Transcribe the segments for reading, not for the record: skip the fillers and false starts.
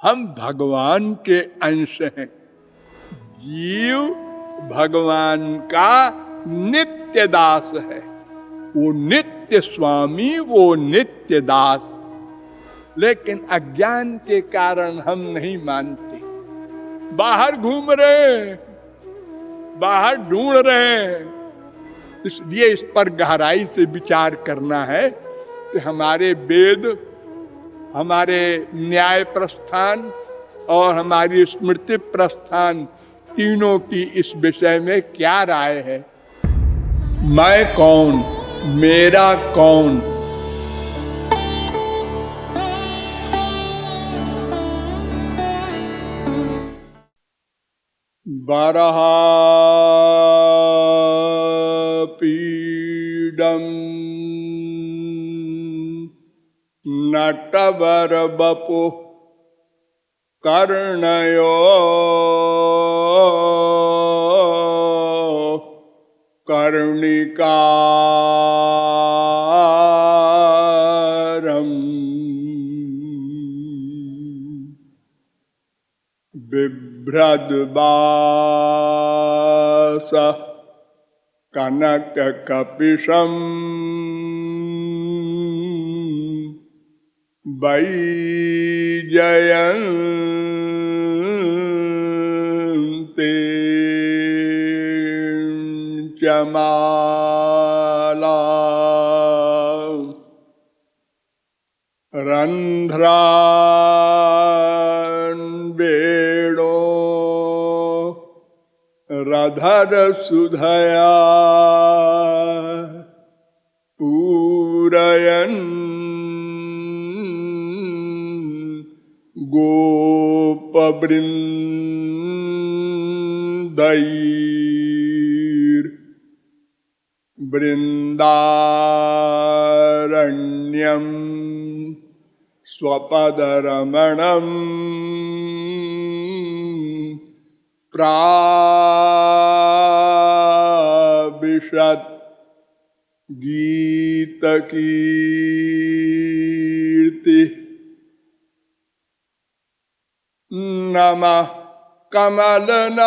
हम भगवान के अंश हैं। जीव भगवान का नित्य दास है। वो नित्य स्वामी, वो नित्य दास। लेकिन अज्ञान के कारण हम नहीं मानते। बाहर घूम रहे हैं, बाहर ढूंढ रहे हैं। इसलिए इस पर गहराई से विचार करना है कि हमारे वेद, हमारे न्याय प्रस्थान और हमारी स्मृति प्रस्थान तीनों की इस विषय में क्या राय है। मैं कौन, मेरा कौन। बरहा पीडम नटवर बपु कर्णयो कर्णिकारम बिभ्रद्वास कनक कपिशम वैजयन्ते चमाला रंध्रान वेणो रधर सुधया पूरयन् गोपवृन्दैर् वृन्दारण्यं स्वपदरमणं प्राविशत् गीतकीर्ति। नमः कमलनाभाय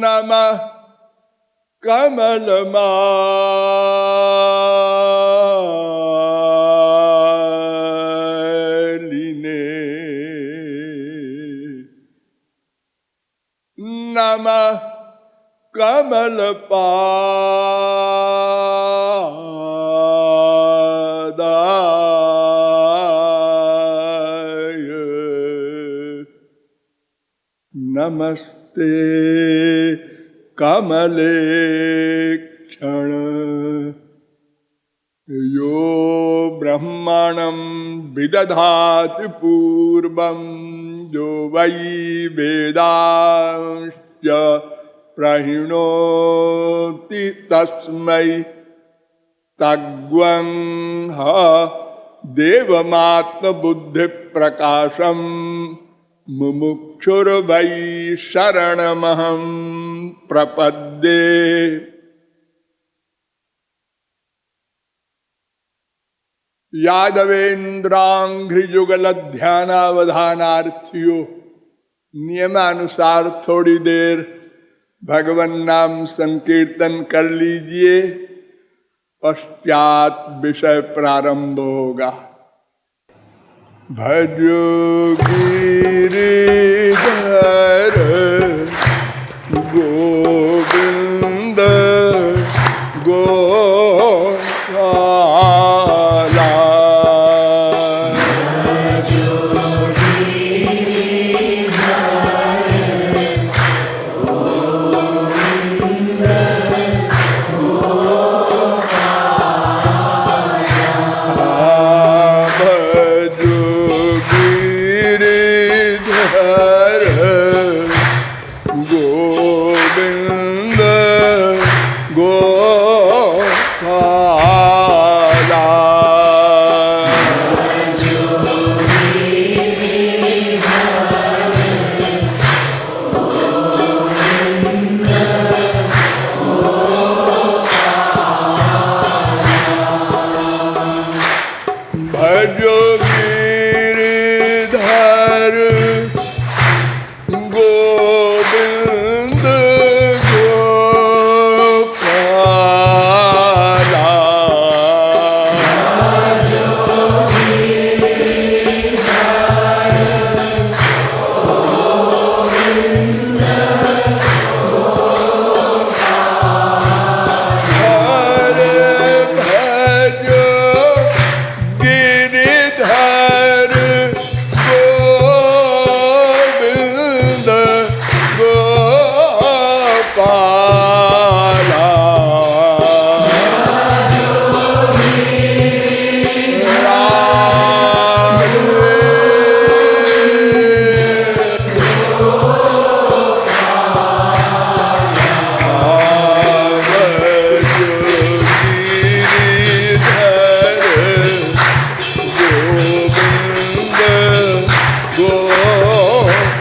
नमः कमलमालिने नमः कमलपादाय नमस्ते कमलेक्षण। यो ब्रह्मणं विदधाति पूर्वं जो वै वेदांश्च प्रहिणोति तस्मै तग्वं ह देवमात्मबुद्धिप्रकाशं मुमुक्षुर्वै शरणमहं प्रपद्ये। यादवेन्द्रांघ्रियुगलध्यानावधानार्थियों, नियमानुसार थोड़ी देर भगवन नाम संकीर्तन कर लीजिए, पश्चात विषय प्रारंभ होगा। भजो गिरिधर गोविंद गोपाला।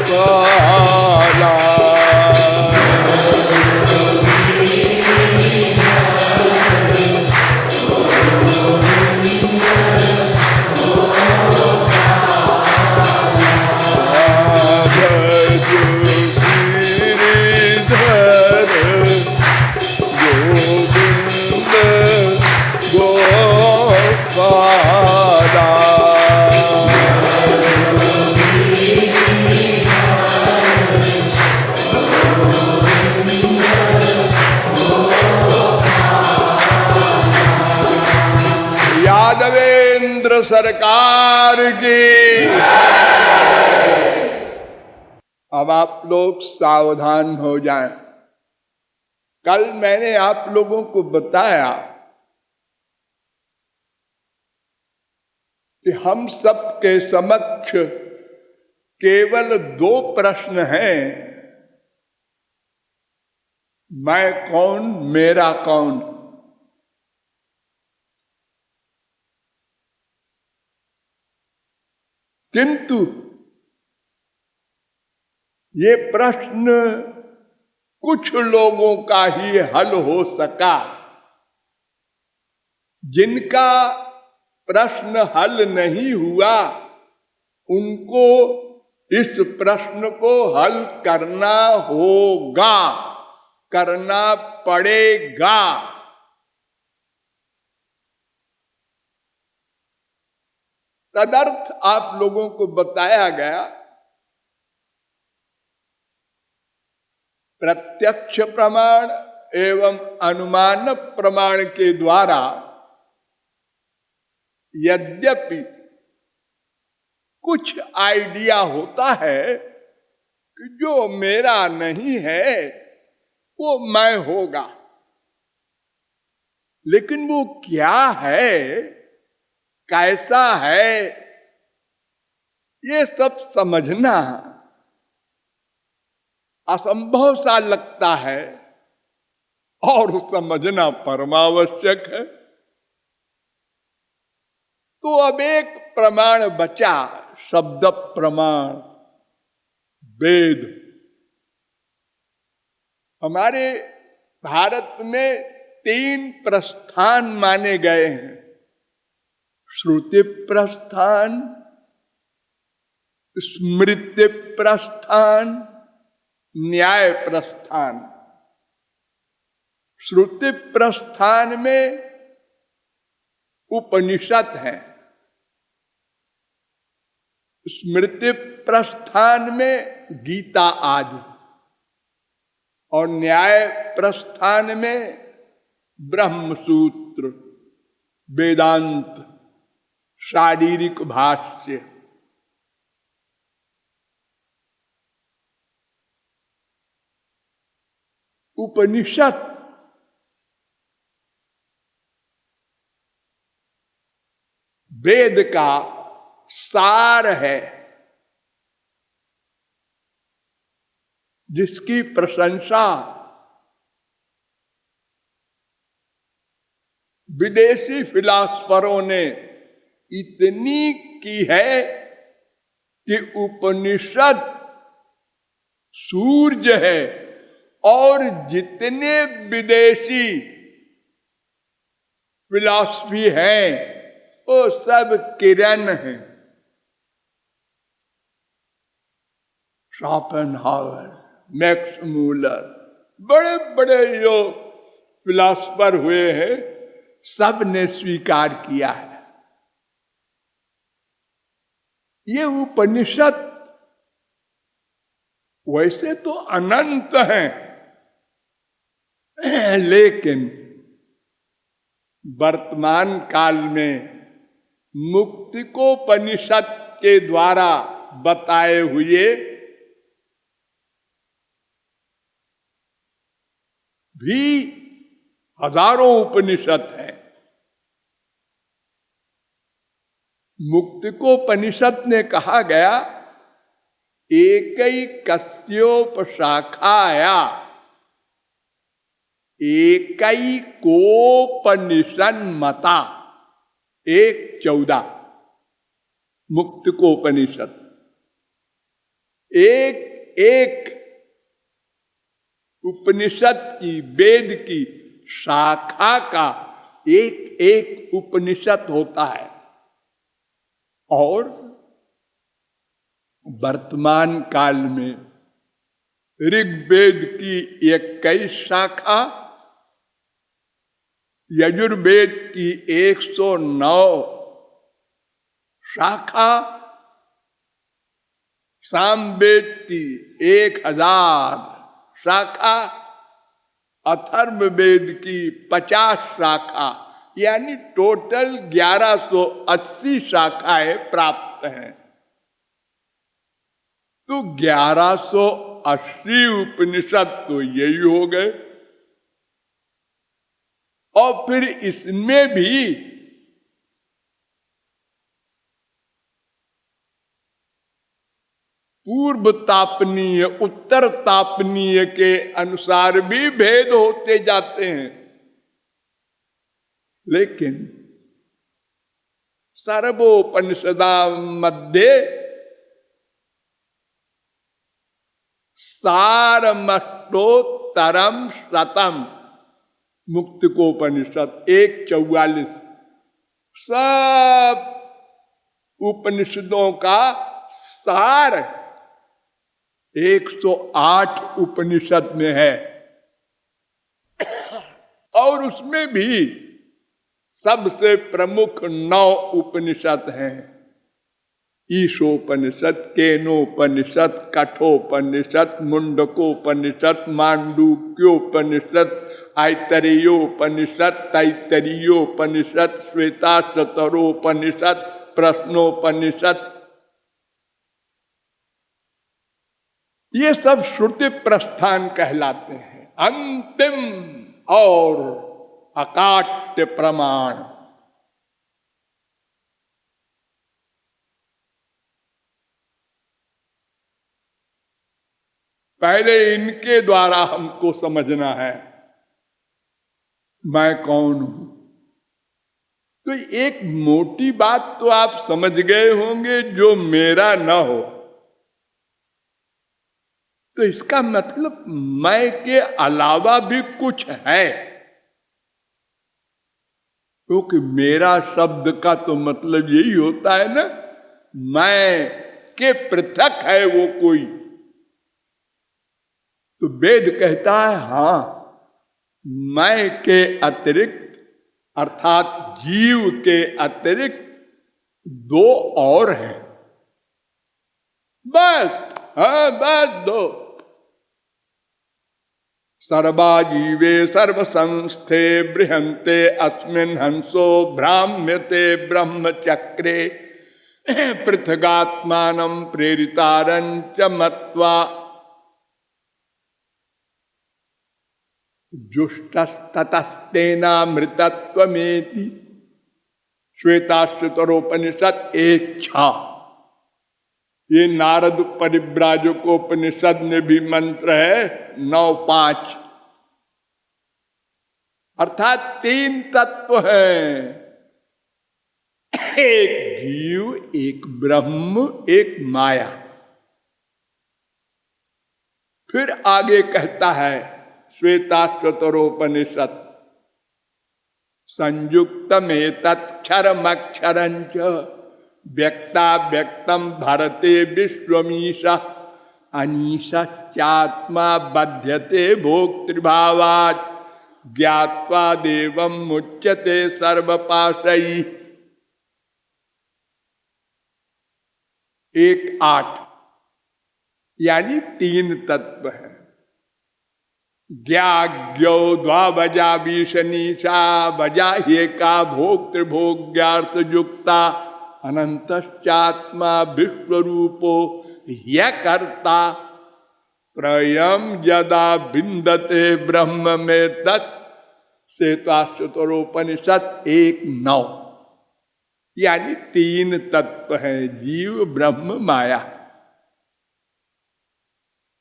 काला। यादवेंद्र सरकार की। अब आप लोग सावधान हो जाएं। कल मैंने आप लोगों को बताया कि हम सब के समक्ष केवल 2 प्रश्न हैं, मैं कौन, मेरा कौन। किंतु ये प्रश्न कुछ लोगों का ही हल हो सका। जिनका प्रश्न हल नहीं हुआ, उनको इस प्रश्न को हल करना होगा, करना पड़ेगा। तदर्थ आप लोगों को बताया गया, प्रत्यक्ष प्रमाण एवं अनुमान प्रमाण के द्वारा यद्यपि कुछ आइडिया होता है कि जो मेरा नहीं है वो मैं होगा, लेकिन वो क्या है, कैसा है, ये सब समझना असंभव सा लगता है और समझना परमावश्यक है। तो अब एक प्रमाण बचा, शब्द प्रमाण, वेद। हमारे भारत में 3 प्रस्थान माने गए हैं, श्रुति प्रस्थान, स्मृति प्रस्थान, न्याय प्रस्थान। श्रुति प्रस्थान में उपनिषद है, स्मृति प्रस्थान में गीता आदि, और न्याय प्रस्थान में ब्रह्मसूत्र, वेदांत, शारीरिक भाष्य। उपनिषद वेद का सार है, जिसकी प्रशंसा विदेशी फिलासफरों ने इतनी की है कि उपनिषद सूर्य है और जितने विदेशी फिलॉसफी हैं वो सब किरण हैं। शोपेनहावर, मैक्स मूलर, बड़े बड़े जो फिलॉसफर हुए हैं, सब ने स्वीकार किया है। ये उपनिषद वैसे तो अनंत हैं, लेकिन वर्तमान काल में मुक्तिकोपनिषद के द्वारा बताए हुए भी हजारों उपनिषद हैं। मुक्तिकोपनिषद ने कहा गया, एकैकस्योपशाखाया एकैकोपनिषन्मता, 1:14 मुक्तिकोपनिषद। एक एक उपनिषद की, वेद की शाखा का एक एक उपनिषद होता है। और वर्तमान काल में ऋग्वेद की 21 शाखा, यजुर्वेद की 109 शाखा, सामवेद की 1000 शाखा, अथर्ववेद की 50 शाखा, यानी टोटल 1180 शाखाएं प्राप्त हैं। तो 1180 उपनिषद तो यही हो गए। और फिर इसमें भी पूर्व तापनीय, उत्तर तापनीय के अनुसार भी भेद होते जाते हैं। लेकिन सर्वोपनिषदा मध्ये सारमष्टोत्तरम शतम, मुक्तिकोपनिषद 1:44, सब उपनिषदों का सार 108 उपनिषद में है। और उसमें भी सबसे प्रमुख 9 उपनिषद हैं। ईशोपनिषद, केनोपनिषद, कठोपनिषद, मुंडकोपनिषद, मांडूक्योपनिषद, आयतरेयोपनिषद, तैत्तरीयोपनिषद, श्वेताश्वतरोपनिषद, प्रश्नोपनिषद, ये सब श्रुति प्रस्थान कहलाते हैं। अंतिम और अकाट्य प्रमाण। पहले इनके द्वारा हमको समझना है मैं कौन हूं। तो एक मोटी बात तो आप समझ गए होंगे, जो मेरा न हो तो इसका मतलब मैं के अलावा भी कुछ है। क्योंकि मेरा शब्द का तो मतलब यही होता है ना, मैं के पृथक है वो कोई। तो वेद कहता है हां, मैं के अतिरिक्त अर्थात जीव के अतिरिक्त 2 और हैं। बस, हाँ बस 2। सर्वा जीवे सर्व संस्थे बृहंते अस्मिन् हंसो भ्राम्यते ब्रह्मचक्रे पृथगात्मानं प्रेरितारंच मत्वा जुष्टस्ततस्तेनामृतत्वमेति। श्वेताश्वतरोपनिषद 1:6। ये नारद परिव्राजकोपनिषद में भी मंत्र है 9:5। अर्थात 3 तत्व हैं, एक जीव, एक ब्रह्म, एक माया। फिर आगे कहता है श्वेताश्वतरोपनिषद, संयुक्तमेतत्क्षरमक्षरञ्च व्यक्ता व्यक्तम भारते विश्वमीशा अनीशात्मा बध्यते भोक्तृभावात् ज्ञात्वा देवं मुच्यते सर्वपाशै। 1:8 यानी 3 तत्व है। ज्ञाज्ञो द्वावजा विशनीषा वजा एका भोक्तृभोग्यार्थ युक्ता अनंतश्चात्मा विश्वरूपो ह्यकर्ता त्रयम् यदा विन्दते ब्रह्म में तत्। श्वेताश्वतरोपनिषद 1:9 यानी 3 तत्व हैं, जीव ब्रह्म माया।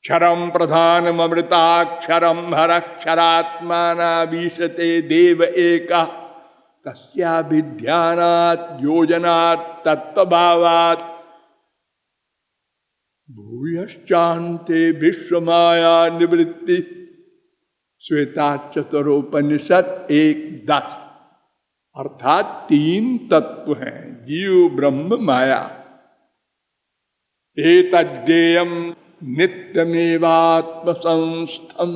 क्षरम प्रधानमृताक्षरम हरक्षरात्मानावीशते देव एका तस्याभिध्यानात् योजनात् तत्वभावात् भूयश्चान्ते विश्वमाया निवृत्ति। श्वेताचतुरोपनिषद 1:10। अर्थात 3 तत्व हैं, जीव ब्रह्म माया। एतज्ज्ञेयं नित्यमेवात्म संस्थम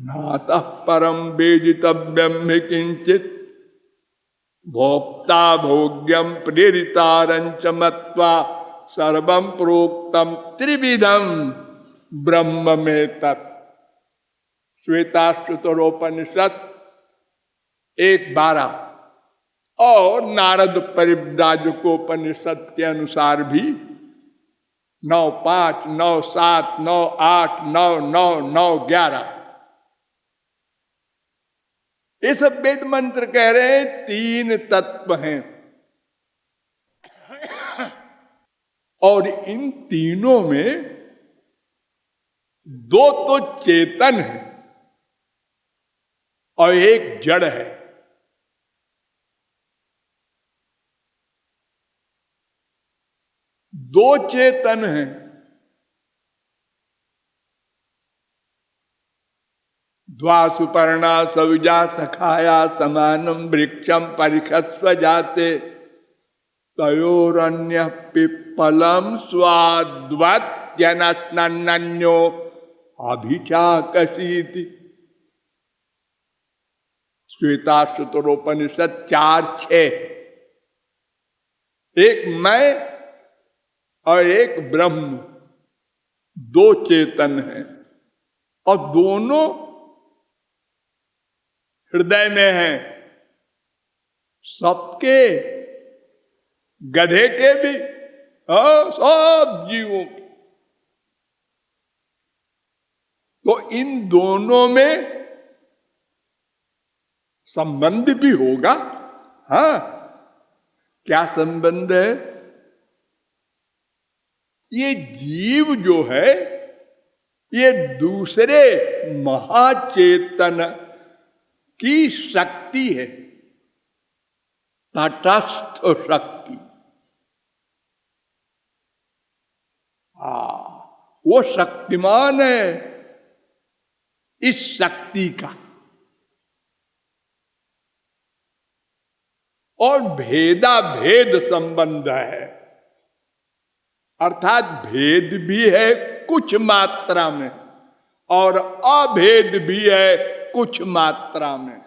नातः परम वेदितव्यम हि किंचित। भोक्ता भोग्यम प्रेरितारंच मत्वा सर्वं प्रोक्तम त्रिविधम ब्रह्म में तत्। श्वेताश्वतरोपनिषद 1:12 और नारद परिव्राजकोपनिषद के अनुसार भी 9:5, 9:7, 9:8, 9:9, 9:11 ये सब वेद मंत्र कह रहे हैं 3 तत्व हैं। और इन तीनों में 2 तो चेतन है और एक जड़ है। दो चेतन हैं, द्वा सुपर्णा सविजा सखाया समानम वृक्षम परिखस्व जाते तयोरन्य पिप्पलम स्वाद्वत्यनन्यो अभिचाकशीति। श्वेताश्वतरोपनिषद 4:6। एक मैं और एक ब्रह्म, 2 चेतन हैं और दोनों हृदय में हैं। सबके, गधे के भी, सब जीवों के। तो इन दोनों में संबंध भी होगा। हाँ, क्या संबंध है? ये जीव जो है ये दूसरे महाचेतन की शक्ति है, तटस्थ शक्ति। वो शक्तिमान है इस शक्ति का। और भेदा भेद संबंध है, अर्थात भेद भी है कुछ मात्रा में और अभेद भी है कुछ मात्रा में।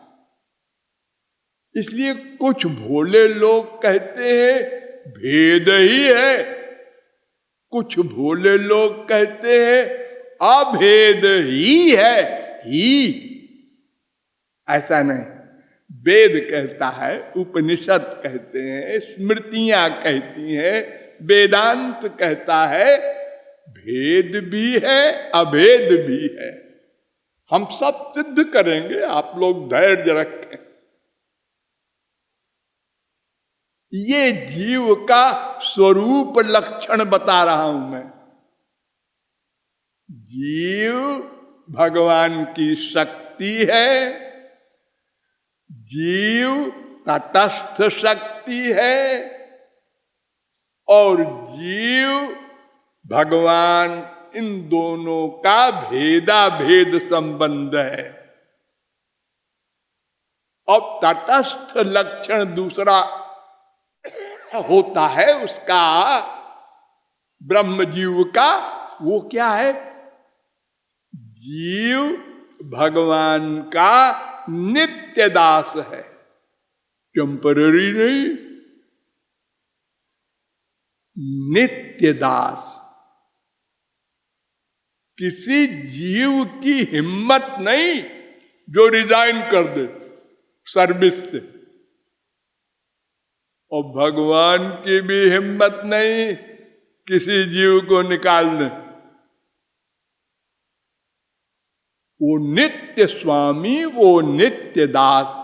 इसलिए कुछ भोले लोग कहते हैं भेद ही है, कुछ भोले लोग कहते हैं अभेद ही है। ही ऐसा नहीं, वेद कहता है, उपनिषद कहते हैं, स्मृतियां कहती हैं, वेदांत कहता है भेद भी है अभेद भी है। हम सब सिद्ध करेंगे, आप लोग धैर्य रखें। ये जीव का स्वरूप लक्षण बता रहा हूं मैं। जीव भगवान की शक्ति है, जीव तटस्थ शक्ति है और जीव भगवान, इन दोनों का भेदा भेद संबंध है। और तटस्थ लक्षण दूसरा होता है उसका, ब्रह्म जीव का। वो क्या है? जीव भगवान का नित्य दास है, टेम्पररी नहीं, नित्य दास। किसी जीव की हिम्मत नहीं जो रिजाइन कर दे सर्विस से, और भगवान की भी हिम्मत नहीं किसी जीव को निकाल दे। वो नित्य स्वामी, वो नित्य दास,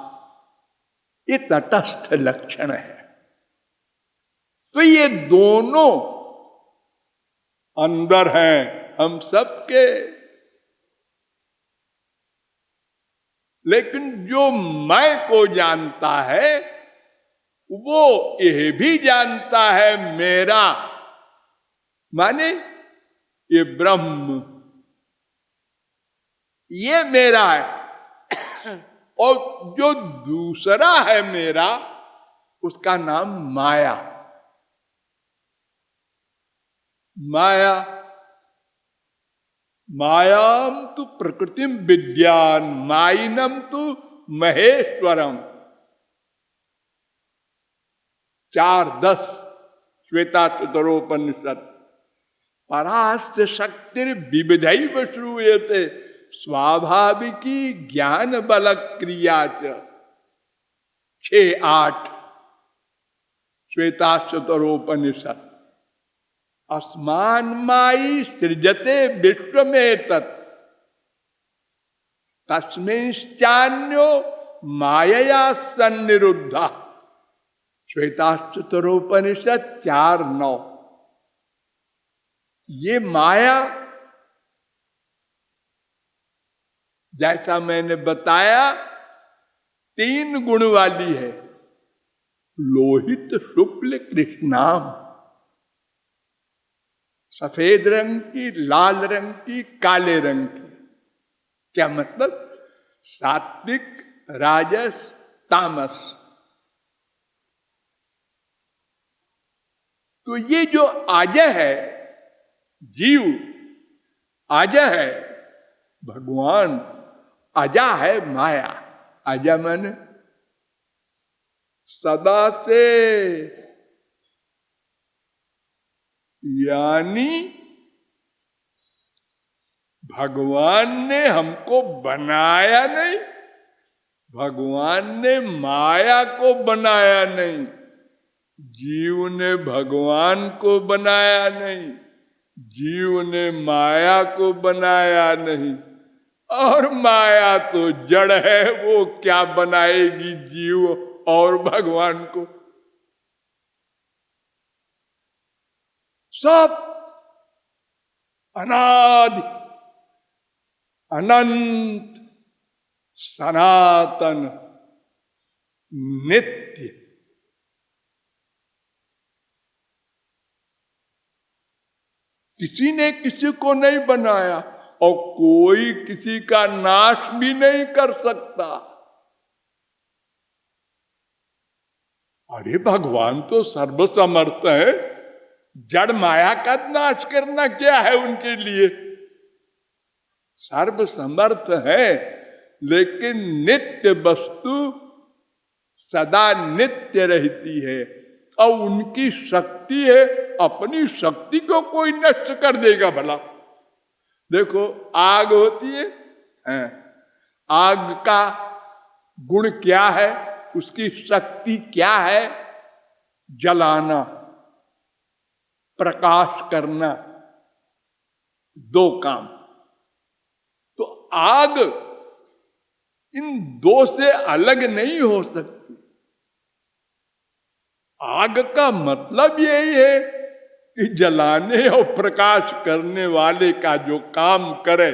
ये तटस्थ लक्षण है। तो ये दोनों अंदर हैं हम सबके। लेकिन जो मैं को जानता है वो यह भी जानता है मेरा माने ये ब्रह्म, ये मेरा है। और जो दूसरा है मेरा, उसका नाम माया। माया, मायाम तु प्रकृतिम विद्यान माइनम तु महेश्वरम। 4:10 श्वेता चतुरोपनिषद। परास्त शक्तिर विविधैव श्रूयते स्वाभाविकी ज्ञान बल क्रिया च। 6:8 श्वेता चतुरोपनिषद। अस्मान माई सृजते विश्व में तत् तस्मिंश्चान्यो मायया सन्निरुद्धा। श्वेता चतुरोपनिषद 4:9। ये माया, जैसा मैंने बताया, 3 गुण वाली है। लोहित शुक्ल कृष्णाम, सफेद रंग की, लाल रंग की, काले रंग की। क्या मतलब? सात्विक, राजस, तामस। तो ये जो आजय है, जीव आजय है, भगवान अजा है माया। अजा मन सदा से, यानी भगवान ने हमको बनाया नहीं, भगवान ने माया को बनाया नहीं, जीव ने भगवान को बनाया नहीं, जीव ने माया को बनाया नहीं। और माया तो जड़ है, वो क्या बनाएगी जीव और भगवान को। सब अनादि, अनंत, सनातन, नित्य। किसी ने किसी को नहीं बनाया और कोई किसी का नाश भी नहीं कर सकता। अरे भगवान तो सर्वसमर्थ है, जड़ माया का नाश करना क्या है उनके लिए। सर्वसमर्थ है, लेकिन नित्य वस्तु सदा नित्य रहती है। और उनकी शक्ति है, अपनी शक्ति को कोई नष्ट कर देगा भला। देखो आग होती है, आग का गुण क्या है, उसकी शक्ति क्या है? जलाना, प्रकाश करना, 2 काम। तो आग इन 2 से अलग नहीं हो सकती। आग का मतलब यही है कि जलाने और प्रकाश करने वाले का जो काम करे।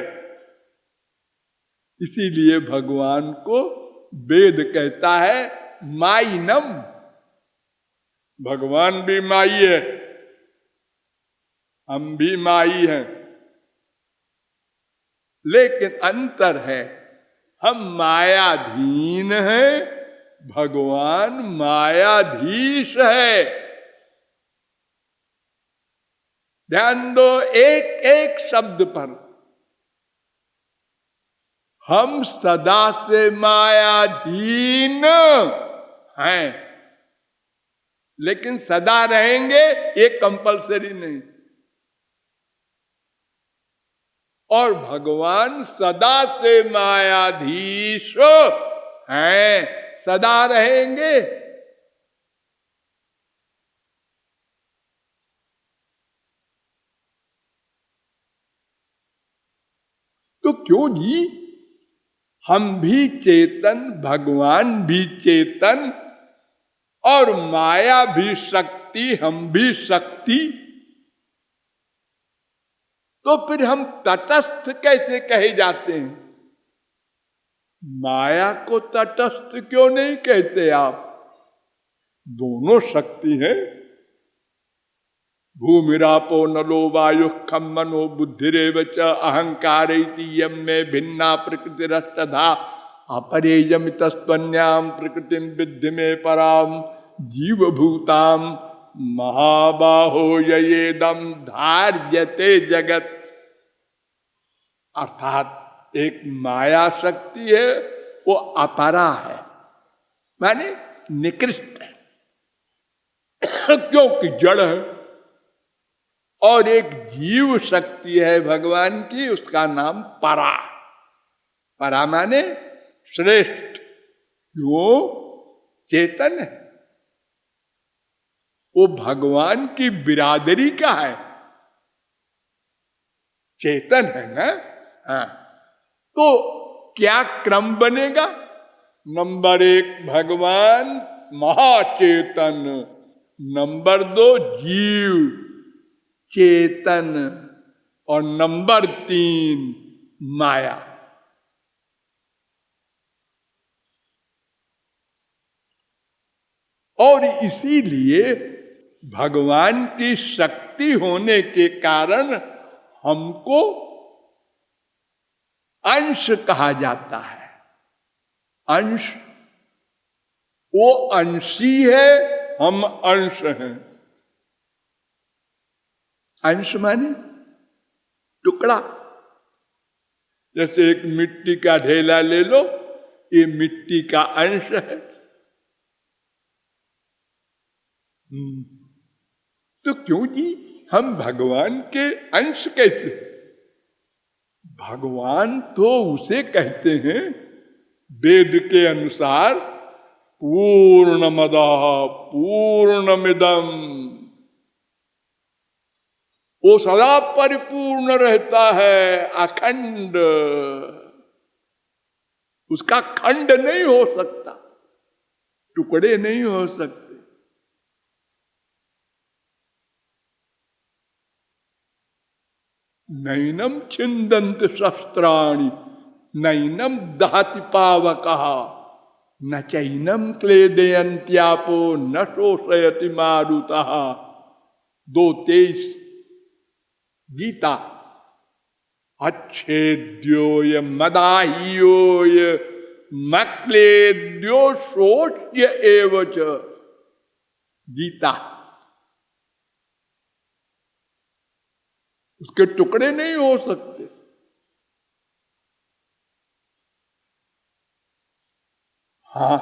इसीलिए भगवान को वेद कहता है माइनम। भगवान भी माई है, हम भी माई हैं, लेकिन अंतर है, हम मायाधीन हैं, भगवान मायाधीश है। ध्यान दो एक एक शब्द पर। हम सदा से मायाधीन हैं, लेकिन सदा रहेंगे ये कंपलसरी नहीं। और भगवान सदा से मायाधीश हैं, सदा रहेंगे। तो क्यों जी, हम भी चेतन, भगवान भी चेतन, और माया भी शक्ति, हम भी शक्ति। तो फिर हम तटस्थ कैसे कहे जाते हैं? माया को तटस्थ क्यों नहीं कहते आप? दोनों शक्ति है। भूमिरापो नलो वायु खम मनो बुद्धिरेव च अहंकार यम में भिन्ना प्रकृतिरष्टधा अपरेयम तस्पन्याम प्रकृतिम विद्धि में पराम जीव भूताम महाबाहो येदम धार्यते जगत। अर्थात एक माया शक्ति है, वो अपरा है, माने निकृष्ट है क्योंकि जड़ है। और एक जीव शक्ति है भगवान की, उसका नाम परा। परा माने श्रेष्ठ, वो चेतन है, वो भगवान की बिरादरी का है, चेतन है ना। हाँ, तो क्या क्रम बनेगा? नंबर 1 भगवान महाचेतन, नंबर 2 जीव चेतन, और नंबर 3 माया। और इसीलिए भगवान की शक्ति होने के कारण हमको अंश कहा जाता है। अंश, वो अंशी है, हम अंश हैं। अंश माने टुकड़ा। जैसे एक मिट्टी का ढेला ले लो, ये मिट्टी का अंश है। तो क्यों जी हम भगवान के अंश कैसे? भगवान तो उसे कहते हैं वेद के अनुसार पूर्णमदः पूर्णमिदम्, वो सदा परिपूर्ण रहता है, अखंड, उसका खंड नहीं हो सकता, टुकड़े नहीं हो सकते। नैनम छिंदन्त शस्त्राणि नैनम दहति पावकः न चैनम क्लेदयन्त्यापो न शोषयति मारुतः। 2:23 गीता। अच्छेद्योय मदाह्योय मक्लेद्यो शोष्य एवच। गीता। उसके टुकड़े नहीं हो सकते। हाँ,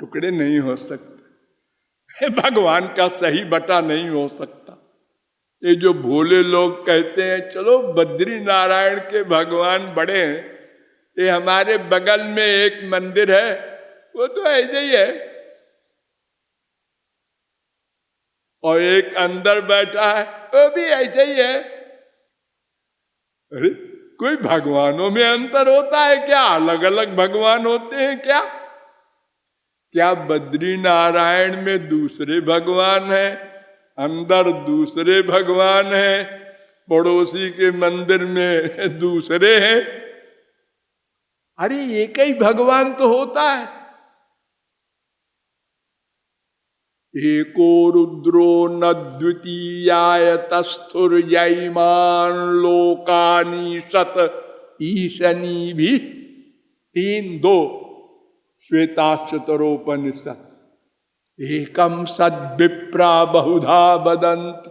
टुकड़े नहीं हो सकते, भगवान का सही बटा नहीं हो सकता। ये जो भोले लोग कहते हैं चलो बद्री नारायण के भगवान बड़े हैं, ये हमारे बगल में एक मंदिर है, वो तो ऐसे ही है, और एक अंदर बैठा है, वो भी ऐसे ही है। अरे कोई भगवानों में अंतर होता है क्या? अलग अलग भगवान होते हैं क्या? क्या बद्री नारायण में दूसरे भगवान हैं, अंदर दूसरे भगवान हैं, पड़ोसी के मंदिर में दूसरे हैं? अरे एक ही भगवान तो होता है। एको रुद्रो न द्वितीयाय तस्थुर्यमान लोकानि शत ईशनी भी 3:2 श्वेताश्वतरोपनिषद। एकम सद्विप्रा बहुधा वदन्ति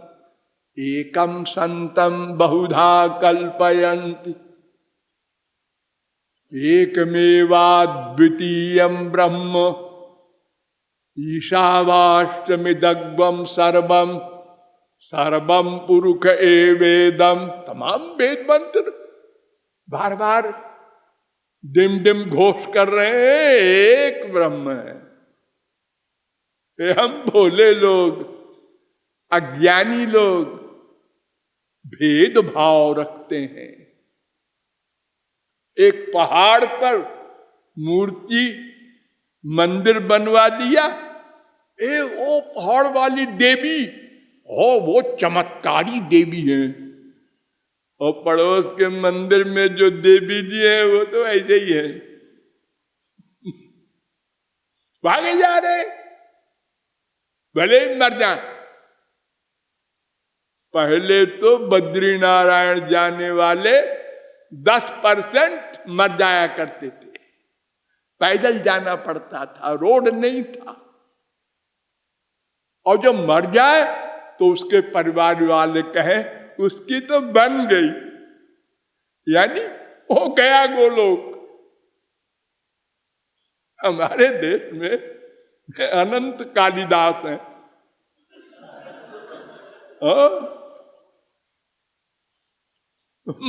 एकम संतम बहुधा कल्पयन्ति एकमेवाद्वितीयं ब्रह्म ईशावास्यमिदग्वम सर्वम सर्वम पुरुष एवेदम। तमाम वेद मंत्र बार बार डिम डिम घोष कर रहे हैं एक ब्रह्म है। हम भोले लोग, अज्ञानी लोग भेद भाव रखते हैं। एक पहाड़ पर मूर्ति मंदिर बनवा दिया, वो पहाड़ वाली देवी, वो चमत्कारी देवी है, और पड़ोस के मंदिर में जो देवी जी है वो तो ऐसे ही है, भागे जा रहे, भले ही मर जाए। पहले तो बद्रीनारायण जाने वाले 10% मर जाया करते थे, पैदल जाना पड़ता था, रोड नहीं था। और जो मर जाए तो उसके परिवार वाले कहें उसकी तो बन गई, यानी हो गया गोलोक। हमारे देश में अनंत कालिदास हैं।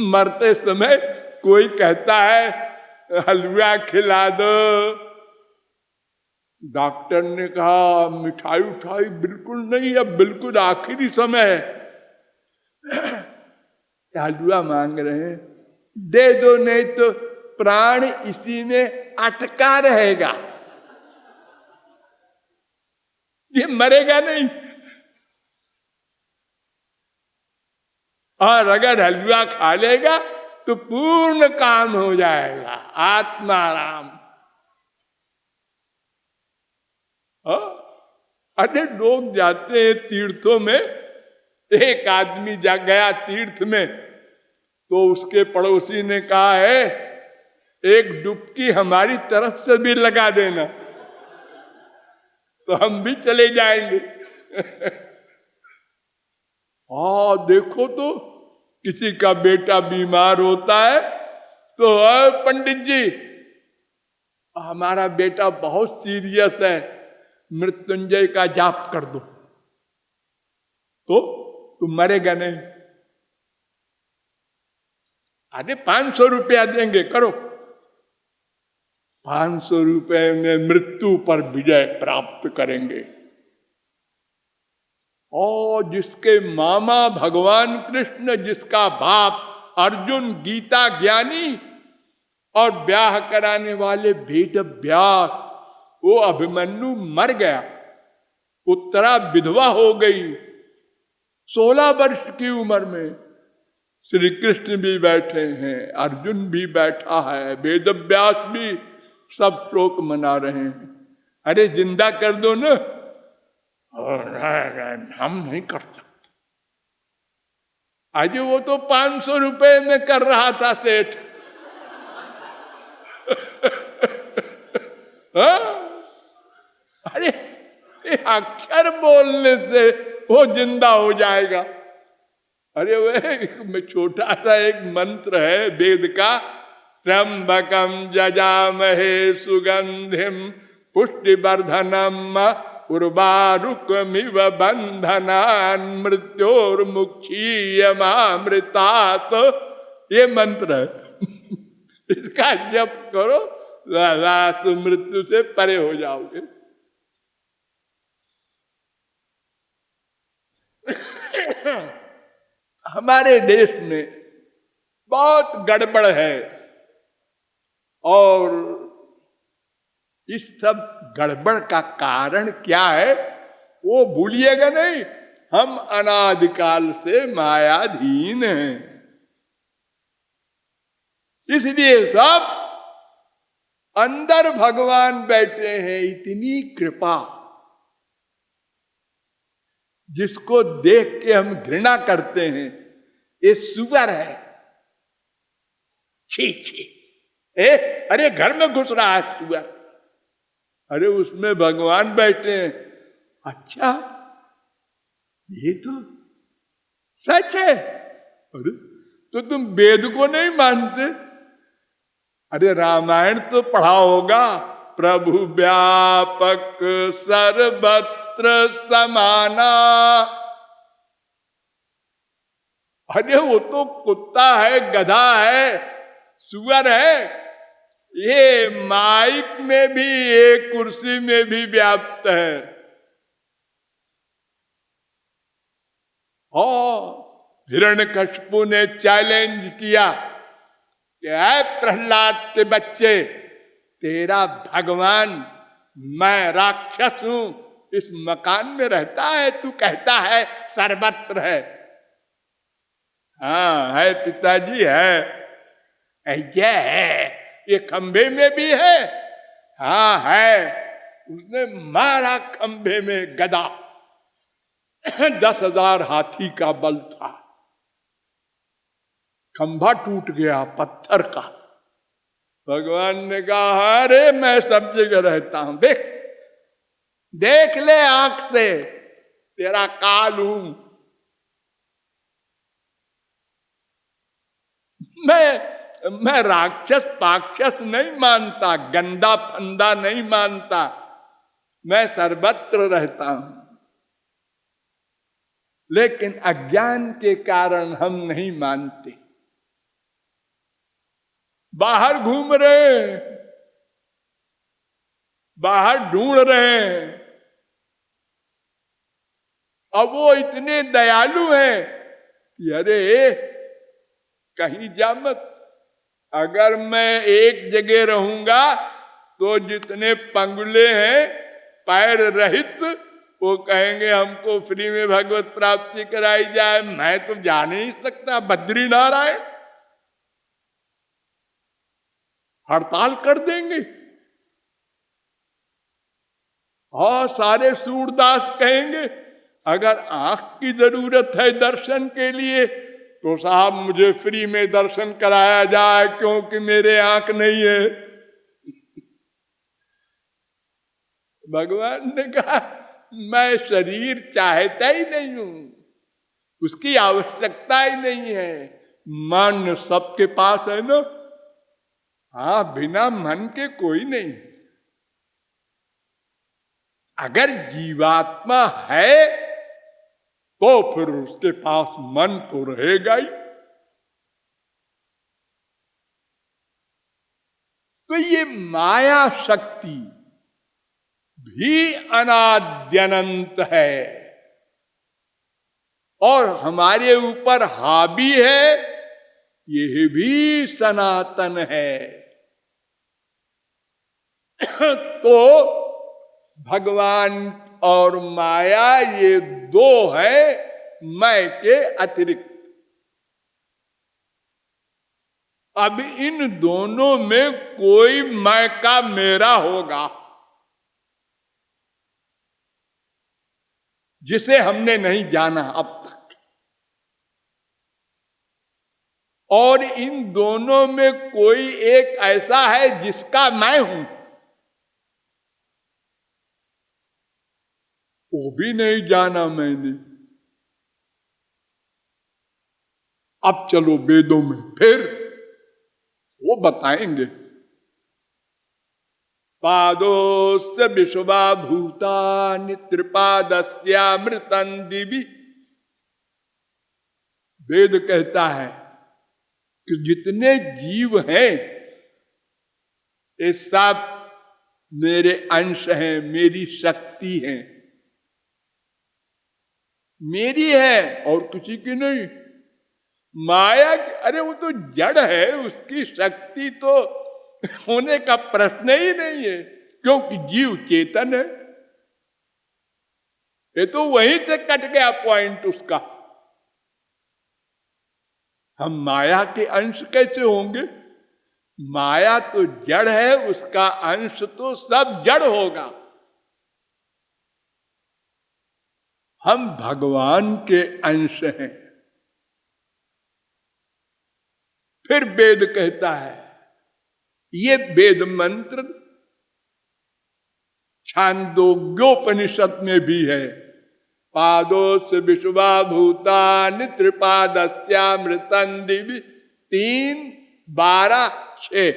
मरते समय कोई कहता है हलवा खिला दो, डॉक्टर ने कहा मिठाई उठाई बिल्कुल नहीं, अब बिल्कुल आखिरी समय है, हलवा मांग रहे हैं, दे दो नहीं तो प्राण इसी में अटका रहेगा, ये मरेगा नहीं। और अगर हलवा खा लेगा तो पूर्ण काम हो जाएगा, आत्माराम। अरे लोग जाते हैं तीर्थों में, एक आदमी जा गया तीर्थ में तो उसके पड़ोसी ने कहा है एक डुबकी हमारी तरफ से भी लगा देना तो हम भी चले जाएंगे। देखो तो किसी का बेटा बीमार होता है तो पंडित जी हमारा बेटा बहुत सीरियस है, मृत्युंजय का जाप कर दो, तो तुम मरेगा नहीं। अरे 500 रुपया देंगे, करो। 500 रुपए में मृत्यु पर विजय प्राप्त करेंगे। और जिसके मामा भगवान कृष्ण, जिसका बाप अर्जुन गीता ज्ञानी और ब्याह कराने वाले वेद व्यास, वो अभिमन्यु मर गया, उत्तरा विधवा हो गई 16 वर्ष की उम्र में। श्री कृष्ण भी बैठे हैं, अर्जुन भी बैठा है, वेद व्यास भी, सब शोक मना रहे हैं। अरे जिंदा कर दो ना। हम नहीं कर सकते। आज वो तो 500 रुपए में कर रहा था सेठ। अरे अक्षर बोलने से वो जिंदा हो जाएगा। अरे वह छोटा सा एक मंत्र है वेद का, त्र्यंबकम जजामहे सुगंधिम पुष्टिवर्धनम उर्वारुकमिव बंधनान् मृत्योर्मुक्षीयमामृतात्। ये मंत्र है, इसका जप करो, मृत्यु से परे हो जाओगे। हमारे देश में बहुत गड़बड़ है, और इस सब गड़बड़ का कारण क्या है वो भूलिएगा नहीं। हम अनादिकाल से मायाधीन हैं, इसलिए सब अंदर भगवान बैठे हैं। इतनी कृपा, जिसको देख के हम घृणा करते हैं, ये सुअर है, छी छी, अरे घर में घुस रहा है सुअर, अरे उसमें भगवान बैठे हैं। अच्छा ये तो सच है। अरे तो तुम वेद को नहीं मानते? अरे रामायण तो पढ़ा होगा, प्रभु व्यापक सर्वत्र समाना। अरे वो तो कुत्ता है, गधा है, सुअर है, ये माइक में भी, ये कुर्सी में भी व्याप्त है। हिरण्यकशिपु ने चैलेंज किया कि ऐ प्रहलाद के बच्चे, तेरा भगवान मैं राक्षस हूं, इस मकान में रहता है, तू कहता है सर्वत्र है। हाँ है पिताजी, है, ऐसा है, ये खंभे में भी है। हाँ है, उसने मारा खंभे में गदा। 10,000 हाथी का बल था। खंभा टूट गया पत्थर का। भगवान ने कहा अरे मैं सब जगह रहता हूं, देख देख ले आंख से, तेरा काल हूं मैं राक्षस पाक्षस नहीं मानता, गंदा फंदा नहीं मानता, मैं सर्वत्र रहता हूं। लेकिन अज्ञान के कारण हम नहीं मानते, बाहर घूम रहे हैं, बाहर ढूंढ रहे हैं। अब वो इतने दयालु हैं कि अरे कहीं जा मत, अगर मैं एक जगह रहूंगा तो जितने पंगुले हैं पैर रहित, वो कहेंगे हमको फ्री में भगवत प्राप्ति कराई जाए, मैं तो जा नहीं सकता। बद्री नारायण हड़ताल कर देंगे। और सारे सूरदास कहेंगे अगर आंख की जरूरत है दर्शन के लिए तो साहब मुझे फ्री में दर्शन कराया जाए, क्योंकि मेरे आंख नहीं है। भगवान ने कहा मैं शरीर चाहता ही नहीं हूं, उसकी आवश्यकता ही नहीं है। मन सबके पास है ना, हाँ बिना मन के कोई नहीं। अगर जीवात्मा है तो फिर उसके पास मन तो रहेगा ही। तो ये माया शक्ति भी अनाद्यनंत है और हमारे ऊपर हावी है, यह भी सनातन है। तो भगवान और माया ये दो है मैं के अतिरिक्त। अब इन दोनों में कोई मैं का मेरा होगा जिसे हमने नहीं जाना अब तक, और इन दोनों में कोई एक ऐसा है जिसका मैं हूं, वो भी नहीं जाना मैंने। अब चलो वेदों में, फिर वो बताएंगे। पादोस्य विश्वा भूतानि त्रिपादस्यामृतं दिवि। वेद कहता है कि जितने जीव हैं ये सब मेरे अंश हैं, मेरी शक्ति है, मेरी है और किसी की नहीं। माया अरे वो तो जड़ है, उसकी शक्ति तो होने का प्रश्न ही नहीं है, क्योंकि जीव चेतन है। ये तो वहीं से कट गया पॉइंट उसका। हम माया के अंश कैसे होंगे? माया तो जड़ है, उसका अंश तो सब जड़ होगा। हम भगवान के अंश हैं। फिर वेद कहता है, ये वेद मंत्र छांदोग्योपनिषद में भी है, पादोस्य विश्वा भूतानि त्रिपादस्यामृतं दिवि 3, 12, 6।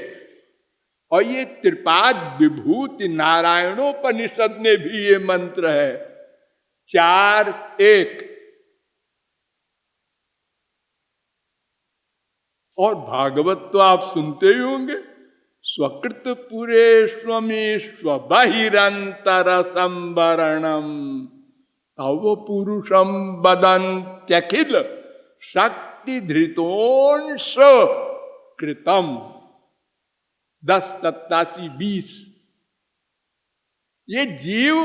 और ये त्रिपाद विभूति नारायणोपनिषद में भी ये मंत्र है 4, 1। और भागवत तो आप सुनते ही होंगे, स्वकृत पुरे स्वमीश्व बहिरंतर संवरणम तव पुरुषम बदंत्यखिल शक्ति धृतोंश कृतम। 10, 87, 20। ये जीव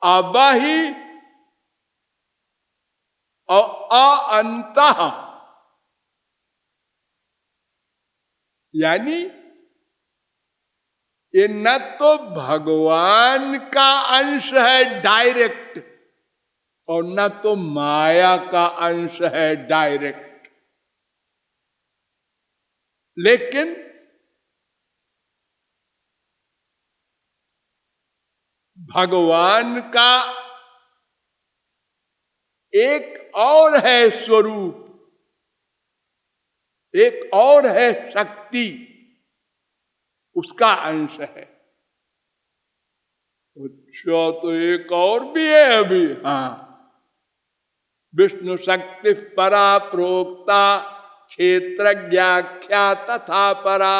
अबहि और अअंतः, यानी ये न तो भगवान का अंश है डायरेक्ट, और न तो माया का अंश है डायरेक्ट। लेकिन भगवान का एक और है स्वरूप, एक और है शक्ति, उसका अंश है। अच्छा, तो एक और भी है अभी। हाँ, विष्णु शक्ति परा प्रोक्ता क्षेत्रज्ञाख्या तथा परा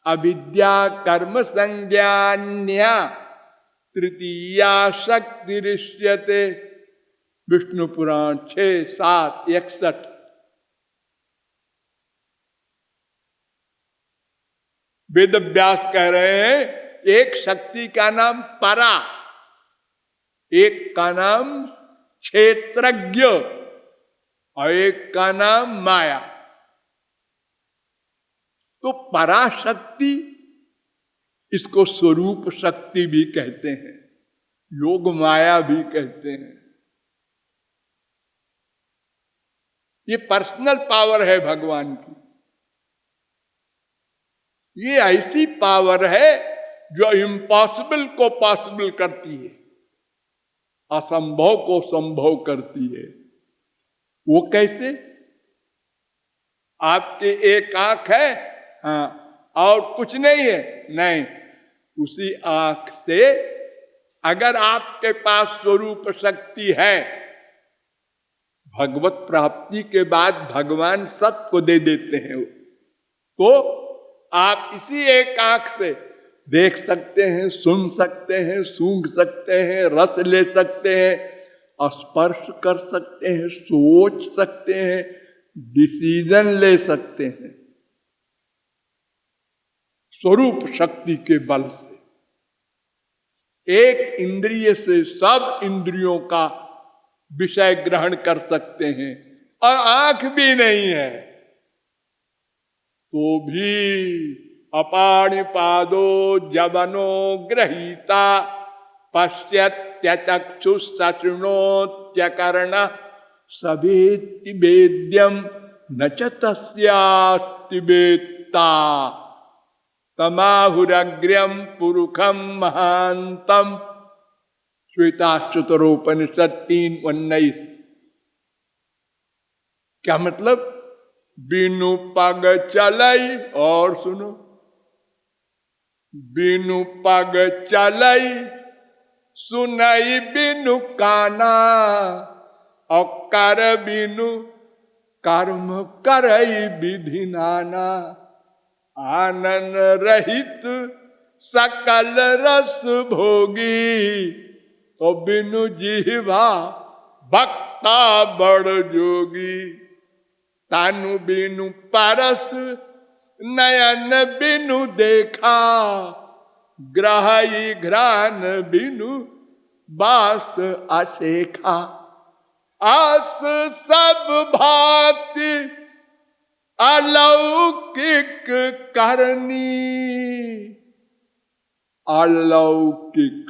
अविद्या कर्म संज्ञान्या तृतीया शक्ति ऋष्यते। विष्णु पुराण 6:7-61। वेद व्यास कह रहे हैं एक शक्ति का नाम परा, एक का नाम क्षेत्रज्ञ और एक का नाम माया। तो पराशक्ति, इसको स्वरूप शक्ति भी कहते हैं, योग माया भी कहते हैं। ये पर्सनल पावर है भगवान की। ये ऐसी पावर है जो इम्पॉसिबल को पॉसिबल करती है, असंभव को संभव करती है। वो कैसे? आपके एक आंख है, हाँ, और कुछ नहीं है, नहीं, उसी आंख से अगर आपके पास स्वरूप शक्ति है, भगवत प्राप्ति के बाद भगवान सत को दे देते हैं, तो आप इसी एक आंख से देख सकते हैं, सुन सकते हैं, सूंघ सकते हैं, रस ले सकते हैं, स्पर्श कर सकते हैं, सोच सकते हैं, डिसीजन ले सकते हैं, स्वरूप शक्ति के बल से। एक इंद्रिय से सब इंद्रियों का विषय ग्रहण कर सकते हैं, और आंख भी नहीं है तो भी अपाणिपादो जवनो गृहीता पश्यत्य चक्षुषृणोत्यकर्ण सवेत्ति वेद्यम न च तस्यास्ति वेत्ता तमाहुरग्र्यम पुरुषम महांतम। श्वेताश्वतरोपनिषद 3:19। क्या मतलब? बिनु पग चलई, और सुनो, बिनु पग चलई सुनई बिनु काना, और कर बिनु कर्म करई विधि नाना। आनंद रहित सकल रस भोगी, तो बिनु जिह्वा भक्ता बड़ जोगी। तानु बिनु परस नयन बिनु देखा, ग्रहई घ्राण बिनु बास अशेखा। आस सब भांति अलौकिक करनी। अलौकिक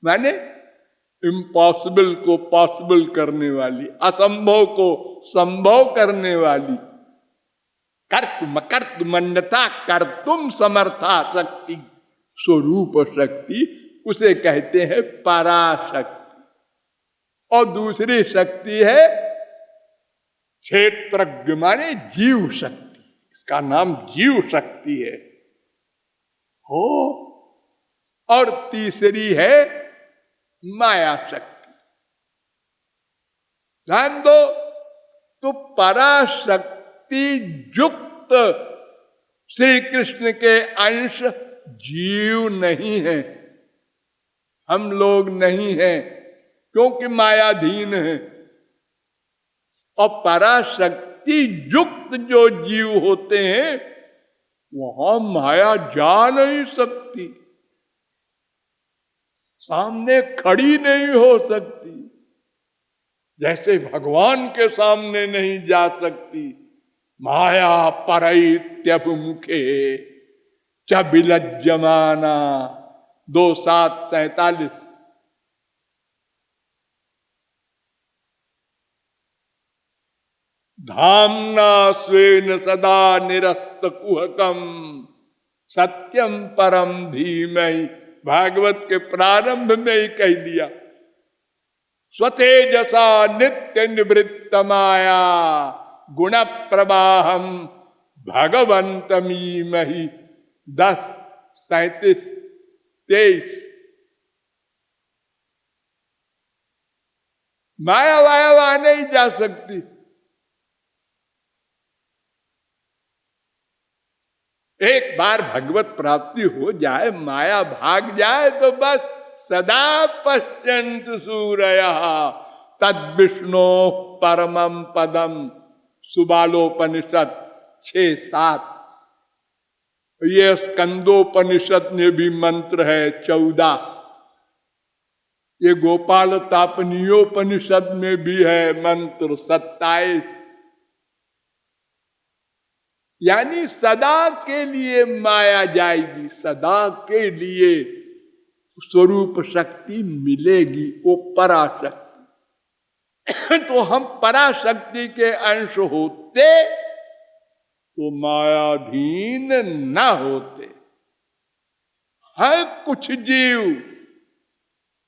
माने इम्पॉसिबल को पॉसिबल करने वाली, असंभव को संभव करने वाली। कर्तुम कर्तुमन्यता कर्तुम समर्था शक्ति, स्वरूप शक्ति, उसे कहते हैं पराशक्ति। और दूसरी शक्ति है क्षेत्रज्ञ माने जीव शक्ति, इसका नाम जीव शक्ति है। हो, और तीसरी है माया शक्ति। ध्यान दो, तो पराशक्ति युक्त श्री कृष्ण के अंश जीव नहीं है, हम लोग नहीं हैं, क्योंकि मायाधीन है। और पराशक्ति युक्त जो जीव होते हैं, वहां माया जा नहीं सकती, सामने खड़ी नहीं हो सकती, जैसे भगवान के सामने नहीं जा सकती। माया परैत्यभिमुखे च विलज्जमाना 2:7-47। धाम्ना स्वेन सदा निरस्त कुहकम सत्यम परम धीमहि। भागवत के प्रारंभ में ही कह दिया, स्वतेजसा नित्य निवृत्त माया गुण प्रवाहम भगवंतमीमहि। 10:37-23। माया वाया वहां नहीं जा सकती। एक बार भगवत प्राप्ति हो जाए, माया भाग जाए तो बस सदा पश्यंत सूरया तद विष्णु परमम पदम। सुबालोपनिषद 6-7। ये स्कंदोपनिषद में भी मंत्र है 14। ये गोपाल तापनीयोपनिषद में भी है मंत्र 27। यानी सदा के लिए माया जाएगी, सदा के लिए स्वरूप शक्ति मिलेगी, वो पराशक्ति। तो हम पराशक्ति के अंश होते तो मायाधीन न होते। है कुछ जीव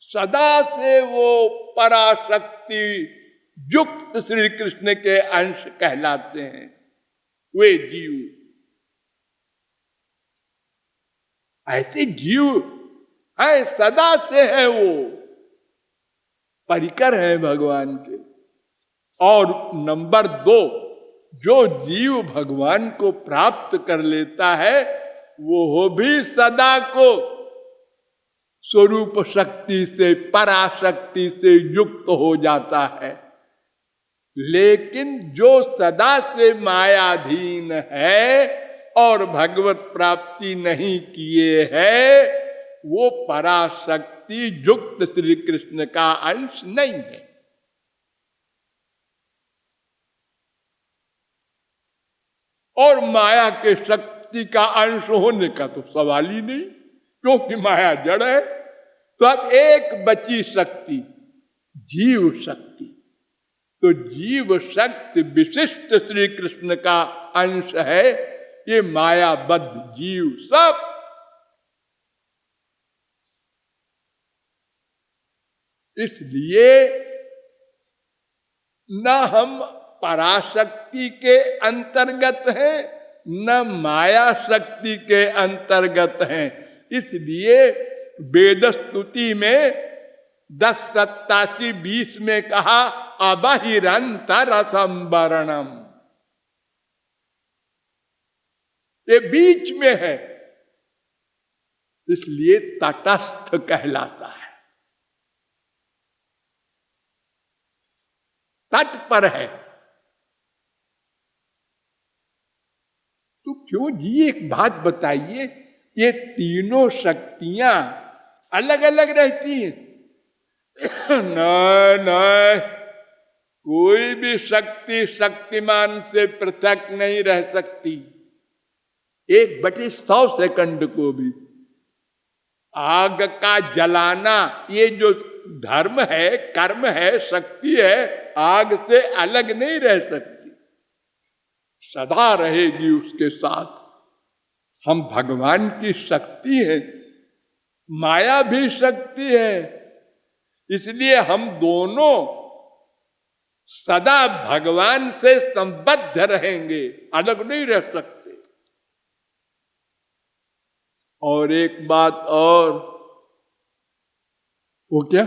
सदा से वो पराशक्ति युक्त श्री कृष्ण के अंश कहलाते हैं। वे जीव, ऐसे जीव है, सदा से है, वो परिकर है भगवान के। और नंबर 2, जो जीव भगवान को प्राप्त कर लेता है वो भी सदा को स्वरूप शक्ति से, पराशक्ति से युक्त हो जाता है। लेकिन जो सदा से मायाधीन है और भगवत प्राप्ति नहीं किए है, वो पराशक्ति युक्त श्री कृष्ण का अंश नहीं है। और माया के शक्ति का अंश होने का तो सवाल ही नहीं, क्योंकि माया जड़ है। तो अब एक बची शक्ति, जीव शक्ति। तो जीव शक्ति विशिष्ट श्री कृष्ण का अंश है। ये मायाबद्ध जीव सब इसलिए न हम पराशक्ति के अंतर्गत हैं, न माया शक्ति के अंतर्गत हैं। इसलिए वेद स्तुति में 10:87-20 में कहा अबहिरंतर असंवरणम। ये बीच में है, इसलिए तटस्थ कहलाता है। तट पर है। तो क्यों जी, एक बात बताइए, ये तीनों शक्तियां अलग अलग रहती हैं? नहीं, कोई भी शक्ति शक्तिमान से पृथक नहीं रह सकती। 1/100 सेकंड को भी आग का जलाना, ये जो धर्म है, कर्म है, शक्ति है, आग से अलग नहीं रह सकती, सदा रहेगी उसके साथ। हम भगवान की शक्ति है, माया भी शक्ति है, इसलिए हम दोनों सदा भगवान से संबद्ध रहेंगे, अलग नहीं रह सकते। और एक बात और, वो क्या?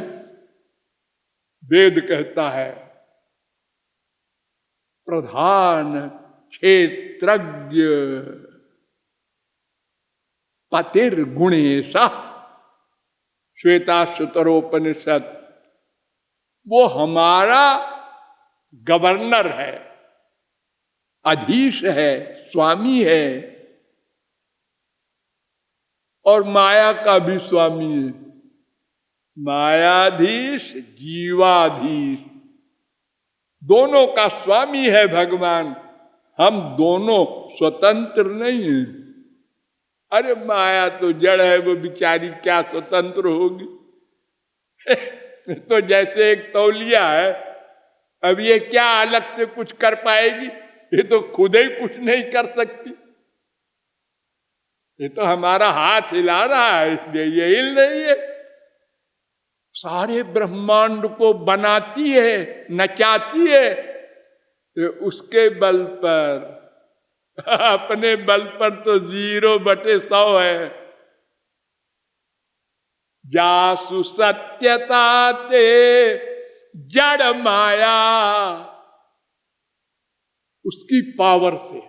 वेद कहता है प्रधान क्षेत्रज्ञ पतिर्गुणेश। श्वेताश्वतरोपनिषद। वो हमारा गवर्नर है, अधीश है, स्वामी है, और माया का भी स्वामी है। मायाधीश, जीवाधीश, दोनों का स्वामी है भगवान। हम दोनों स्वतंत्र नहीं हैं। अरे माया तो जड़ है, वो बिचारी क्या स्वतंत्र होगी? तो जैसे एक तौलिया है, अब ये क्या अलग से कुछ कर पाएगी? ये तो खुद ही कुछ नहीं कर सकती। ये तो हमारा हाथ हिला रहा है, इसलिए ये हिल रही है। सारे ब्रह्मांड को बनाती है, नचाती है, तो उसके बल पर, अपने बल पर तो 0/100 है। जासु सत्यता ते जड़ माया, उसकी पावर से।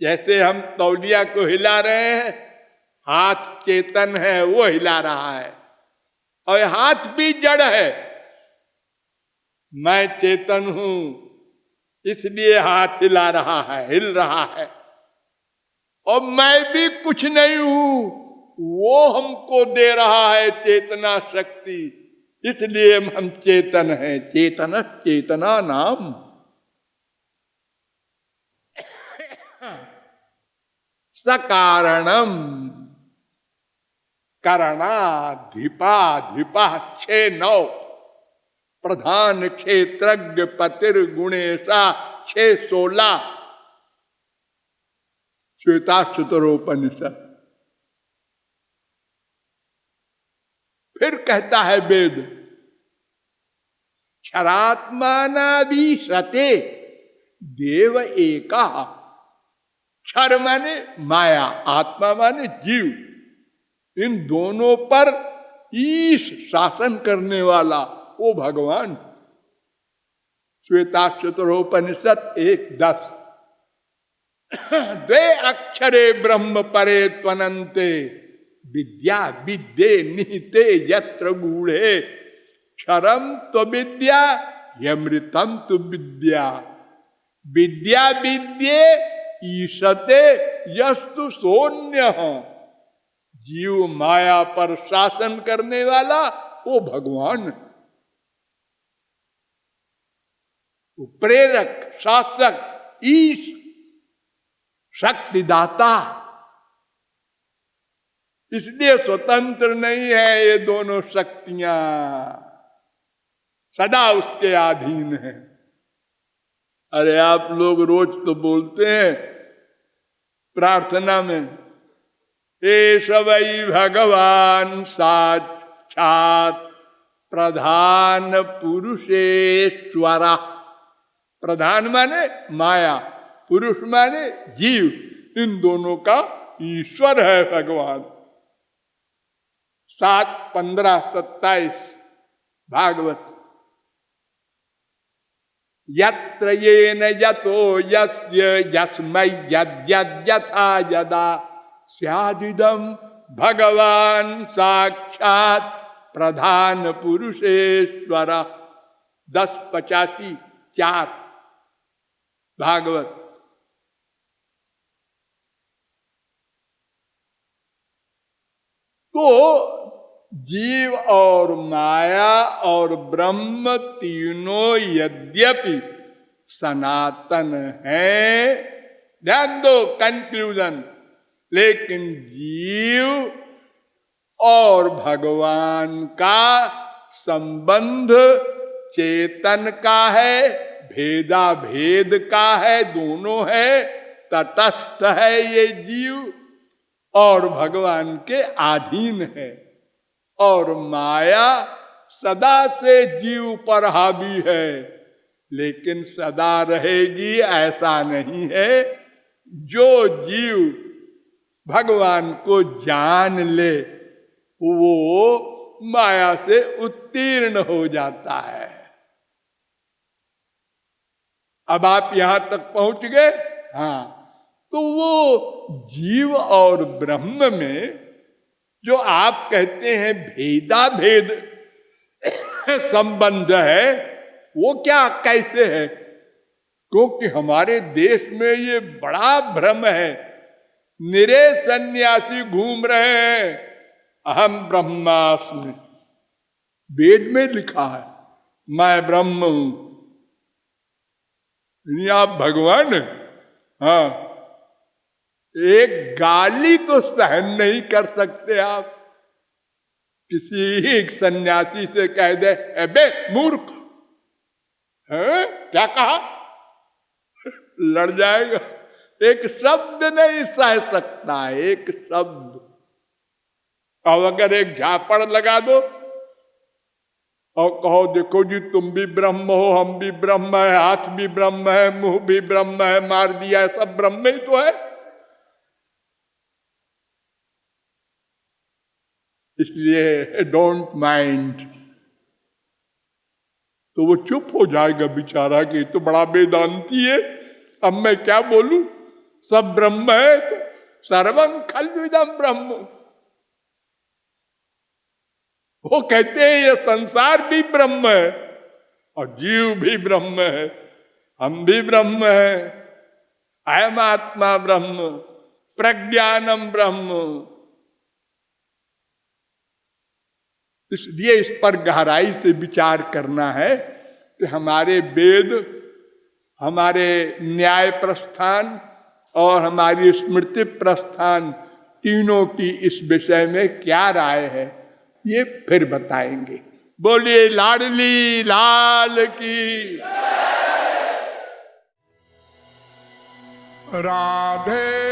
जैसे हम तौलिया को हिला रहे हैं, हाथ चेतन है, वो हिला रहा है, और हाथ भी जड़ है। मैं चेतन हूं, इसलिए हाथ हिला रहा है, हिल रहा है। और मैं भी कुछ नहीं हूं, वो हमको दे रहा है चेतना शक्ति, इसलिए हम चेतन हैं। चेतन चेतना नाम। सकारणम करणाधिपाधिपा 6-9 प्रधान क्षेत्रज्ञ पतिर गुणेशा 6-16 श्वेताश्वतरोपनिषद। फिर कहता है वेद, क्षरात्मानाभिशते देव एका। क्षर माने माया, आत्मा माने जीव। इन दोनों पर ईश शासन करने वाला वो भगवान। श्वेताश्वतरोपनिषद 1:10। द्वे अक्षरे ब्रह्म परे त्वनन्ते विद्या विद्ये निहिते यत्र गूढ़े क्षरम तो विद्या यमृतम तो विद्या। विद्या विद्ये ईशते यस्तु शून्य। जीव माया पर शासन करने वाला वो भगवान, वो प्रेरक, शासक, ईश, शक्तिदाता। इसलिए स्वतंत्र नहीं है ये दोनों शक्तियां, सदा उसके अधीन है। अरे आप लोग रोज तो बोलते हैं प्रार्थना में, एष वै भगवान साक्षात प्रधान पुरुषेश्वरा। प्रधान माने माया, पुरुष माने जीव, इन दोनों का ईश्वर है भगवान। 7:15-27 भागवत। यत्र येन यतो यस्य यस्मै यद्यद्यथा यदा स्यादिदं भगवान साक्षात प्रधान पुरुषेश्वर। 10:85-4 भागवत। तो जीव और माया और ब्रह्म तीनों यद्यपि सनातन है, ध्यान दो कंक्लूजन, लेकिन जीव और भगवान का संबंध चेतन का है, भेदा भेद का है, दोनों है। तटस्थ है ये जीव और भगवान के अधीन है। और माया सदा से जीव पर हावी है, लेकिन सदा रहेगी ऐसा नहीं है। जो जीव भगवान को जान ले वो माया से उत्तीर्ण हो जाता है। अब आप यहां तक पहुंच गए। हाँ, तो वो जीव और ब्रह्म में जो आप कहते हैं भेदा भेद संबंध है, वो क्या, कैसे है? क्योंकि हमारे देश में ये बड़ा भ्रम है। निरे सन्यासी घूम रहे हैं, अहम ब्रह्मास्मि। वेद में लिखा है मैं ब्रह्म हूं, यानी आप भगवान। हाँ, एक गाली तो सहन नहीं कर सकते आप किसी एक सन्यासी से कह दे, अबे मूर्ख, है क्या कहा, लड़ जाएगा। एक शब्द नहीं सह सकता, एक शब्द। अब अगर एक झापड़ लगा दो और कहो देखो जी तुम भी ब्रह्म हो, हम भी ब्रह्म है, हाथ भी ब्रह्म है, मुंह भी ब्रह्म है, मार दिया, सब ब्रह्म ही तो है। इसलिए डोंट माइंड। तो वो चुप हो जाएगा बेचारा कि तो बड़ा वेदांती है, अब मैं क्या बोलूं, सब ब्रह्म है तो सर्वं खल्विदं ब्रह्म। वो कहते हैं ये संसार भी ब्रह्म है और जीव भी ब्रह्म है, हम भी ब्रह्म है, अयम आत्मा ब्रह्म, प्रज्ञानम ब्रह्म। इसलिए इस पर गहराई से विचार करना है कि हमारे वेद, हमारे न्याय प्रस्थान और हमारी स्मृति प्रस्थान तीनों की इस विषय में क्या राय है, ये फिर बताएंगे। बोलिए लाडली लाल की। राधे